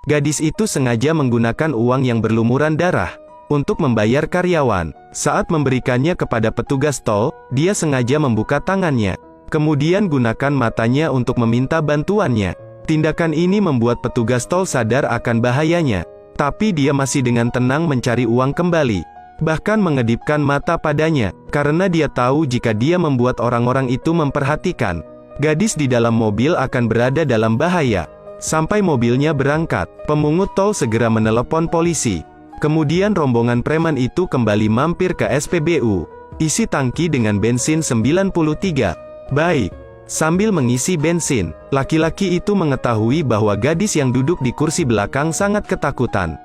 Gadis itu sengaja menggunakan uang yang berlumuran darah untuk membayar karyawan. Saat memberikannya kepada petugas tol, dia sengaja membuka tangannya, kemudian gunakan matanya untuk meminta bantuannya. Tindakan ini membuat petugas tol sadar akan bahayanya, tapi dia masih dengan tenang mencari uang kembali. Bahkan mengedipkan mata padanya, karena dia tahu jika dia membuat orang-orang itu memperhatikan, gadis di dalam mobil akan berada dalam bahaya. Sampai mobilnya berangkat, pemungut tol segera menelepon polisi. Kemudian rombongan preman itu kembali mampir ke SPBU. Isi tangki dengan bensin 93. Baik. Sambil mengisi bensin, laki-laki itu mengetahui bahwa gadis yang duduk di kursi belakang sangat ketakutan.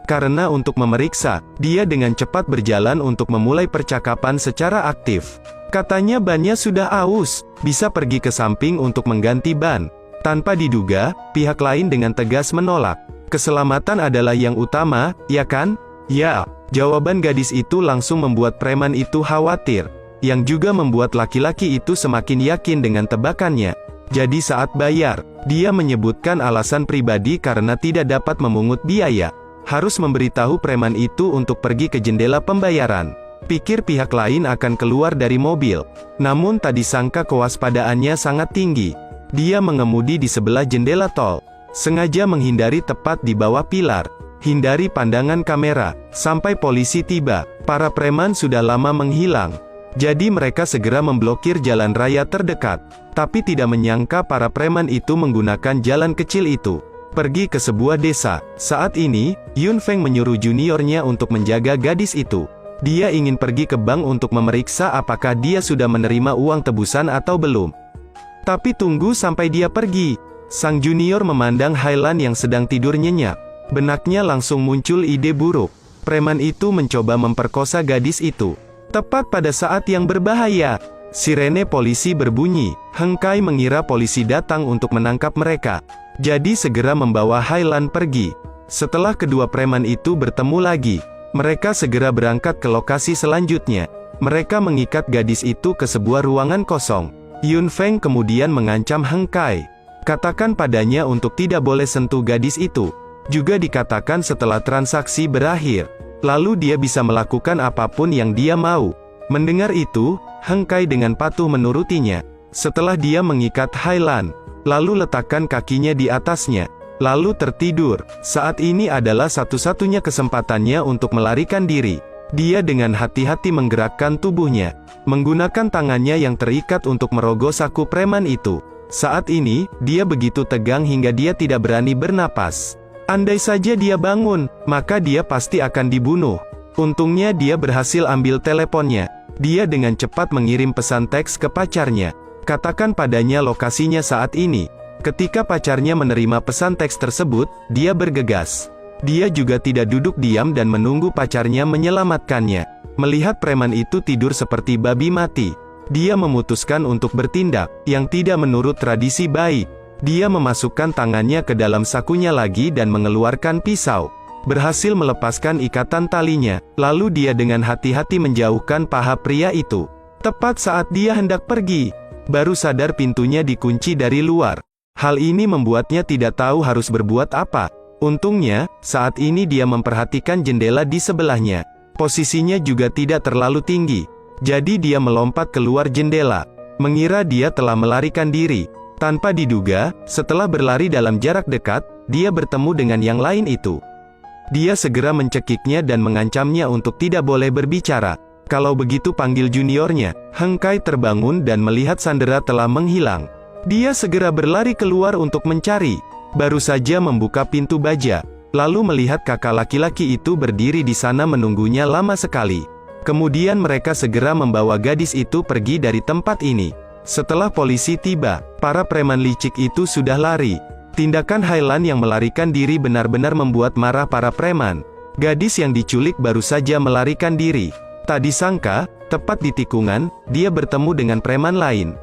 Karena untuk memeriksa, dia dengan cepat berjalan untuk memulai percakapan secara aktif. Katanya bannya sudah aus, bisa pergi ke samping untuk mengganti ban. Tanpa diduga, pihak lain dengan tegas menolak. Keselamatan adalah yang utama, ya kan? Ya, jawaban gadis itu langsung membuat preman itu khawatir, yang juga membuat laki-laki itu semakin yakin dengan tebakannya. Jadi saat bayar, dia menyebutkan alasan pribadi karena tidak dapat memungut biaya. Harus memberitahu preman itu untuk pergi ke jendela pembayaran. Pikir pihak lain akan keluar dari mobil. Namun tak disangka kewaspadaannya sangat tinggi. Dia mengemudi di sebelah jendela tol, sengaja menghindari tepat di bawah pilar, hindari pandangan kamera. Sampai polisi tiba, para preman sudah lama menghilang. Jadi mereka segera memblokir jalan raya terdekat. Tapi tidak menyangka para preman itu menggunakan jalan kecil itu pergi ke sebuah desa. Saat ini, Yun Feng menyuruh juniornya untuk menjaga gadis itu. Dia ingin pergi ke bank untuk memeriksa apakah dia sudah menerima uang tebusan atau belum. Tapi tunggu sampai dia pergi. Sang junior memandang Hailan yang sedang tidur nyenyak. Benaknya langsung muncul ide buruk. Preman itu mencoba memperkosa gadis itu. Tepat pada saat yang berbahaya, sirene polisi berbunyi. Heng Kai mengira polisi datang untuk menangkap mereka. Jadi segera membawa Hailan pergi. Setelah kedua preman itu bertemu lagi, mereka segera berangkat ke lokasi selanjutnya. Mereka mengikat gadis itu ke sebuah ruangan kosong. Yun Feng kemudian mengancam Heng Kai. Katakan padanya untuk tidak boleh sentuh gadis itu. Juga dikatakan setelah transaksi berakhir, lalu dia bisa melakukan apapun yang dia mau. Mendengar itu, Heng Kai dengan patuh menurutinya. Setelah dia mengikat Hailan, lalu letakkan kakinya di atasnya, lalu tertidur. Saat ini adalah satu-satunya kesempatannya untuk melarikan diri. Dia dengan hati-hati menggerakkan tubuhnya, menggunakan tangannya yang terikat untuk merogoh saku preman itu. Saat ini, dia begitu tegang hingga dia tidak berani bernapas. Andai saja dia bangun, maka dia pasti akan dibunuh. Untungnya dia berhasil ambil teleponnya. Dia dengan cepat mengirim pesan teks ke pacarnya. Katakan padanya lokasinya saat ini. Ketika pacarnya menerima pesan teks tersebut, dia bergegas. Dia juga tidak duduk diam dan menunggu pacarnya menyelamatkannya. Melihat preman itu tidur seperti babi mati, dia memutuskan untuk bertindak yang tidak menurut tradisi baik. Dia memasukkan tangannya ke dalam sakunya lagi dan mengeluarkan pisau. Berhasil melepaskan ikatan talinya, lalu dia dengan hati-hati menjauhkan paha pria itu. Tepat saat dia hendak pergi, baru sadar pintunya dikunci dari luar. Hal ini membuatnya tidak tahu harus berbuat apa. Untungnya, saat ini dia memperhatikan jendela di sebelahnya. Posisinya juga tidak terlalu tinggi. Jadi dia melompat keluar jendela, mengira dia telah melarikan diri. Tanpa diduga, setelah berlari dalam jarak dekat, dia bertemu dengan yang lain itu. Dia segera mencekiknya dan mengancamnya untuk tidak boleh berbicara. Kalau begitu panggil juniornya. Heng Kai terbangun dan melihat Sandera telah menghilang. Dia segera berlari keluar untuk mencari. Baru saja membuka pintu baja, lalu melihat kakak laki-laki itu berdiri di sana menunggunya lama sekali. Kemudian mereka segera membawa gadis itu pergi dari tempat ini. Setelah polisi tiba, para preman licik itu sudah lari. Tindakan Hailan yang melarikan diri benar-benar membuat marah para preman. Gadis yang diculik baru saja melarikan diri. Tak disangka, tepat di tikungan, dia bertemu dengan preman lain.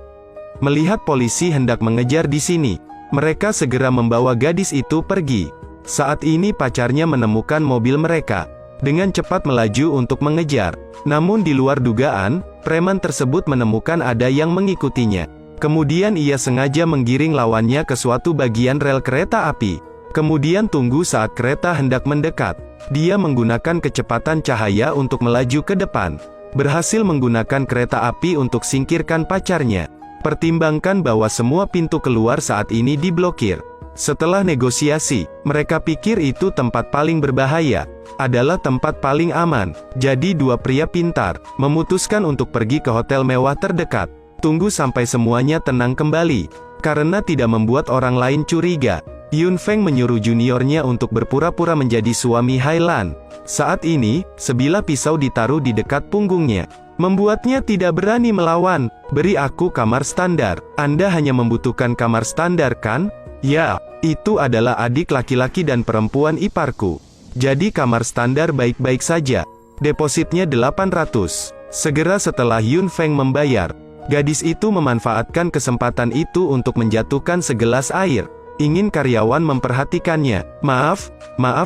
Melihat polisi hendak mengejar di sini, mereka segera membawa gadis itu pergi. Saat ini pacarnya menemukan mobil mereka, dengan cepat melaju untuk mengejar. Namun di luar dugaan, preman tersebut menemukan ada yang mengikutinya. Kemudian ia sengaja menggiring lawannya ke suatu bagian rel kereta api. Kemudian tunggu saat kereta hendak mendekat. Dia menggunakan kecepatan cahaya untuk melaju ke depan. Berhasil menggunakan kereta api untuk singkirkan pacarnya. Pertimbangkan bahwa semua pintu keluar saat ini diblokir. Setelah negosiasi, mereka pikir itu tempat paling berbahaya, adalah tempat paling aman. Jadi dua pria pintar, memutuskan untuk pergi ke hotel mewah terdekat. Tunggu sampai semuanya tenang kembali. Karena tidak membuat orang lain curiga, Yun Feng menyuruh juniornya untuk berpura-pura menjadi suami Hailan. Saat ini, sebilah pisau ditaruh di dekat punggungnya. Membuatnya tidak berani melawan. Beri aku kamar standar. Anda hanya membutuhkan kamar standar kan? Ya, itu adalah adik laki-laki dan perempuan iparku. Jadi kamar standar baik-baik saja. Depositnya 800. Segera setelah Yun Feng membayar, gadis itu memanfaatkan kesempatan itu untuk menjatuhkan segelas air. Ingin karyawan memperhatikannya. Maaf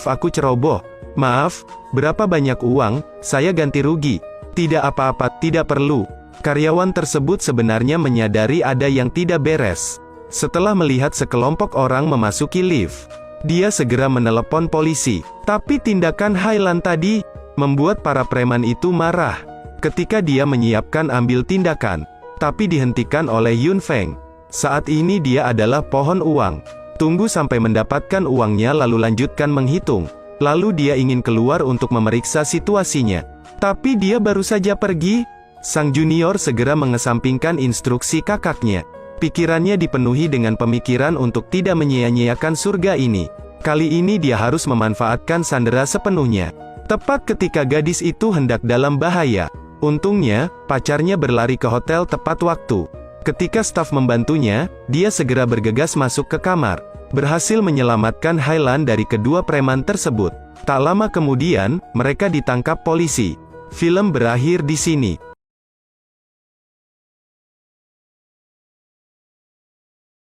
aku ceroboh. Maaf, berapa banyak uang? Saya ganti rugi. Tidak apa-apa, tidak perlu. Karyawan tersebut sebenarnya menyadari ada yang tidak beres. Setelah melihat sekelompok orang memasuki lift, dia segera menelepon polisi. Tapi tindakan Hailan tadi membuat para preman itu marah. Ketika dia menyiapkan ambil tindakan, tapi dihentikan oleh Yun Feng. Saat ini dia adalah pohon uang. Tunggu sampai mendapatkan uangnya lalu lanjutkan menghitung. Lalu dia ingin keluar untuk memeriksa situasinya. Tapi dia baru saja pergi. Sang junior segera mengesampingkan instruksi kakaknya. Pikirannya dipenuhi dengan pemikiran untuk tidak menyia-nyiakan surga ini. Kali ini dia harus memanfaatkan Sandera sepenuhnya. Tepat ketika gadis itu hendak dalam bahaya. Untungnya, pacarnya berlari ke hotel tepat waktu. Ketika staf membantunya, dia segera bergegas masuk ke kamar. Berhasil menyelamatkan Hailan dari kedua preman tersebut. Tak lama kemudian, mereka ditangkap polisi. Film berakhir di sini.